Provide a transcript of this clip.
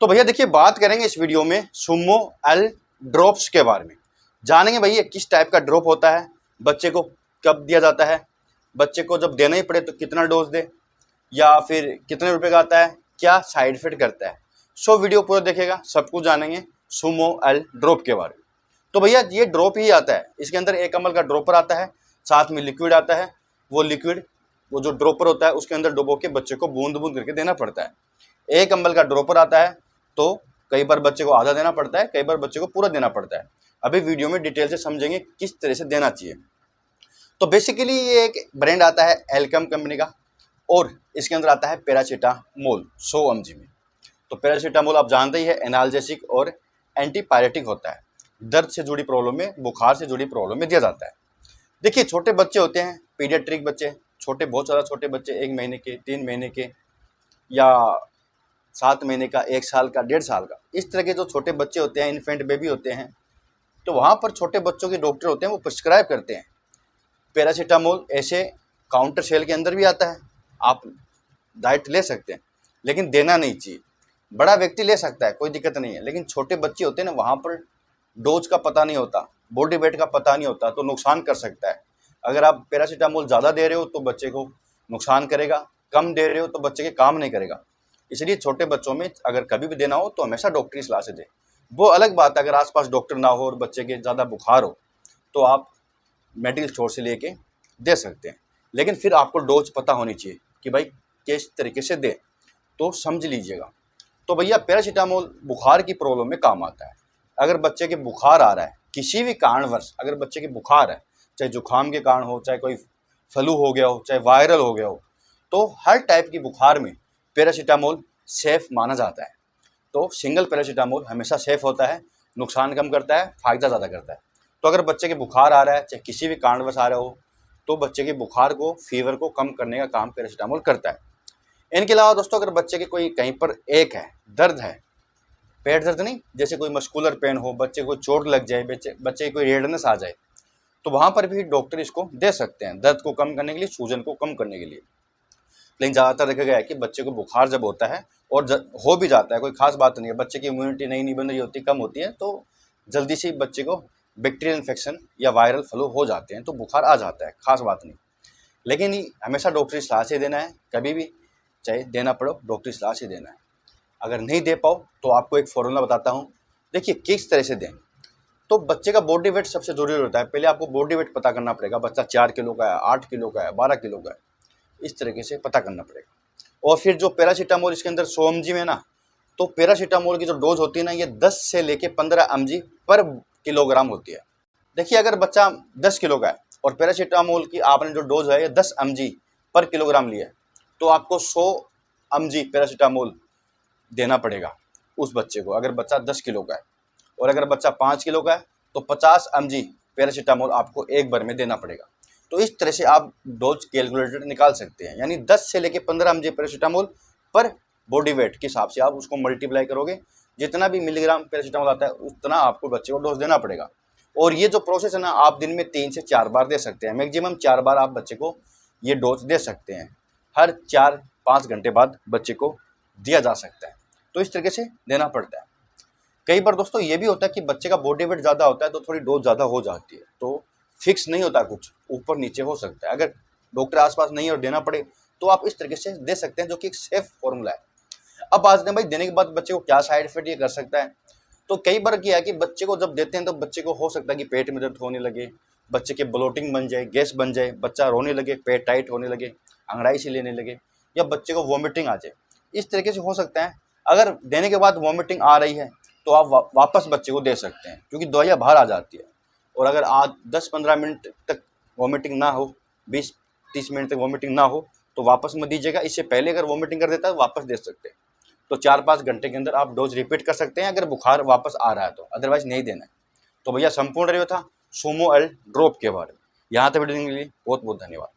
तो भैया देखिए, बात करेंगे इस वीडियो में सुमो एल ड्रॉप्स के बारे में। जानेंगे भैया किस टाइप का ड्रॉप होता है, बच्चे को कब दिया जाता है, बच्चे को जब देना ही पड़े तो कितना डोज दे, या फिर कितने रुपए का आता है, क्या साइड इफेक्ट करता है। सो वीडियो पूरा देखेगा, सब कुछ जानेंगे सुमो एल ड्रॉप के बारे में। तो भैया ये ड्रॉप ही आता है, इसके अंदर 1 ml का ड्रॉपर आता है, साथ में लिक्विड आता है। वो लिक्विड वो जो ड्रॉपर होता है उसके अंदर डुबो के बच्चे को बूंद बूंद करके देना पड़ता है। 1 ml का ड्रॉपर आता है, तो कई बार बच्चे को आधा देना पड़ता है, कई बार बच्चे को पूरा देना पड़ता है। अभी वीडियो में डिटेल से समझेंगे किस तरह से देना चाहिए। तो बेसिकली ये एक ब्रांड आता है एल्कम कंपनी का, और इसके अंदर आता है पैरासीटामोल 100 mg में। तो पैरासीटामोल आप जानते ही है, एनाल्जेसिक और एंटीपायरेटिक होता है। दर्द से जुड़ी प्रॉब्लम में, बुखार से जुड़ी प्रॉब्लम में दिया जाता है। देखिए, छोटे बच्चे होते हैं, पीडियाट्रिक बच्चे, छोटे, बहुत ज़्यादा छोटे बच्चे, 1 महीने के, 3 महीने के, या 7 महीने का, 1 साल का, 1.5 साल का, इस तरह के जो छोटे बच्चे होते हैं, इन्फेंट बेबी होते हैं, तो वहाँ पर छोटे बच्चों के डॉक्टर होते हैं, वो प्रिस्क्राइब करते हैं पैरासीटामोल। ऐसे काउंटर सेल के अंदर भी आता है, आप डाइट ले सकते हैं, लेकिन देना नहीं चाहिए। बड़ा व्यक्ति ले सकता है, कोई दिक्कत नहीं है, लेकिन छोटे बच्चे होते हैं ना, वहाँ पर डोज का पता नहीं होता, बॉडी वेट का पता नहीं होता, तो नुकसान कर सकता है। अगर आप पैरासीटामोल ज़्यादा दे रहे हो तो बच्चे को नुकसान करेगा, कम दे रहे हो तो बच्चे के काम नहीं करेगा। इसलिए छोटे बच्चों में अगर कभी भी देना हो तो हमेशा डॉक्टर की सलाह से दें। वो अलग बात है, अगर आसपास डॉक्टर ना हो और बच्चे के ज़्यादा बुखार हो तो आप मेडिकल स्टोर से लेके दे सकते हैं, लेकिन फिर आपको डोज पता होनी चाहिए कि भाई किस तरीके से दें, तो समझ लीजिएगा। तो भैया पैरासीटामोल बुखार की प्रॉब्लम में काम आता है। अगर बच्चे के बुखार आ रहा है, किसी भी कारणवश अगर बच्चे के बुखार है, चाहे जुकाम के कारण हो, चाहे कोई फ्लू हो गया हो, चाहे वायरल हो गया हो, तो हर टाइप की बुखार में पैरासीटामोल सेफ माना जाता है। तो सिंगल पैरासीटामोल हमेशा सेफ होता है, नुकसान कम करता है, फायदा ज़्यादा करता है। तो अगर बच्चे के बुखार आ रहा है, चाहे किसी भी कारणवश आ रहा हो, तो बच्चे के बुखार को, फीवर को कम करने का काम पैरासीटामोल करता है। इनके अलावा दोस्तों, अगर बच्चे के कोई कहीं पर एक है, दर्द है, पेट दर्द नहीं, जैसे कोई मस्कुलर पेन हो, बच्चे को चोट लग जाए, बच्चे की कोई रेडनेस आ जाए, तो वहाँ पर भी डॉक्टर इसको दे सकते हैं, दर्द को कम करने के लिए, सूजन को कम करने के लिए। लेकिन ज़्यादातर देखा गया है कि बच्चे को बुखार जब होता है और हो भी जाता है, कोई खास बात नहीं है, बच्चे की इम्यूनिटी नहीं बन रही होती, कम होती है, तो जल्दी से बच्चे को बैक्टीरियल इन्फेक्शन या वायरल फ्लू हो जाते हैं, तो बुखार आ जाता है, खास बात नहीं। लेकिन हमेशा डॉक्टर की सलाह से देना है, कभी भी चाहे देना पड़ो डॉक्टर की सलाह से देना है। अगर नहीं दे पाओ तो आपको एक फॉर्मूला बताता हूँ, देखिए किस तरह से दें। तो बच्चे का बॉडी वेट सबसे ज़रूरी होता है। पहले आपको बॉडी वेट पता करना पड़ेगा, बच्चा 4 किलो का है, 8 किलो का है, 12 किलो का है, इस तरीके से पता करना पड़ेगा। और फिर जो पैरासीटामोल इसके अंदर 100 mg में ना, तो पैरासीटामोल की जो डोज होती है ना, ये 10 से लेके 15 mg पर किलोग्राम होती है। देखिए, अगर बच्चा 10 किलो का है और पैरासीटामोल की आपने जो डोज है ये 10 mg पर किलोग्राम लिया है, तो आपको 100 mg पैरासीटामोल देना पड़ेगा उस बच्चे को, अगर बच्चा 10 किलो का है। और अगर बच्चा 5 किलो का है तो 50 mg पैरासीटामोल आपको एक बार में देना पड़ेगा। तो इस तरह से आप डोज कैलकुलेटर निकाल सकते हैं, यानी 10 से लेके 15 mg पैरासीटामोल पर बॉडी वेट के हिसाब से आप उसको मल्टीप्लाई करोगे, जितना भी मिलीग्राम पैरासीटामोल आता है उतना आपको बच्चे को डोज देना पड़ेगा। और ये जो प्रोसेस है ना, आप दिन में 3 से 4 बार दे सकते हैं, मैक्सिमम 4 बार आप बच्चे को ये डोज दे सकते हैं। हर 4-5 घंटे बाद बच्चे को दिया जा सकता है, तो इस तरीके से देना पड़ता है। कई बार दोस्तों ये भी होता है कि बच्चे का बॉडी वेट ज़्यादा होता है तो थोड़ी डोज ज़्यादा हो जाती है, तो फिक्स नहीं होता, कुछ ऊपर नीचे हो सकता है। अगर डॉक्टर आसपास नहीं है और देना पड़े तो आप इस तरीके से दे सकते हैं, जो कि एक सेफ फॉर्मूला है। अब बात करें भाई देने के बाद बच्चे को क्या साइड इफेक्ट ये कर सकता है। तो कई बार क्या है कि बच्चे को जब देते हैं तो बच्चे को हो सकता है कि पेट में दर्द होने लगे, बच्चे के ब्लोटिंग बन जाए, गैस बन जाए, बच्चा रोने लगे, पेट टाइट होने लगे, अंगड़ाई से लेने लगे, या बच्चे को वॉमिटिंग आ जाए, इस तरीके से हो सकता है। अगर देने के बाद वॉमिटिंग आ रही है तो आप वापस बच्चे को दे सकते हैं, क्योंकि दवाइयाँ बाहर आ जाती है। और अगर आज 10-15 मिनट तक वॉमिटिंग ना हो, 20-30 मिनट तक वॉमिटिंग ना हो, तो वापस मत दीजिएगा। इससे पहले अगर वॉमिटिंग कर देता है तो वापस दे सकते हैं। तो 4-5 घंटे के अंदर आप डोज रिपीट कर सकते हैं, अगर बुखार वापस आ रहा है तो, अदरवाइज नहीं देना है। तो भैया संपूर्ण रिव्यू था सुमो एल ड्रॉप के बारे में। यहाँ तक वीडियो देखने के लिए बहुत बहुत धन्यवाद।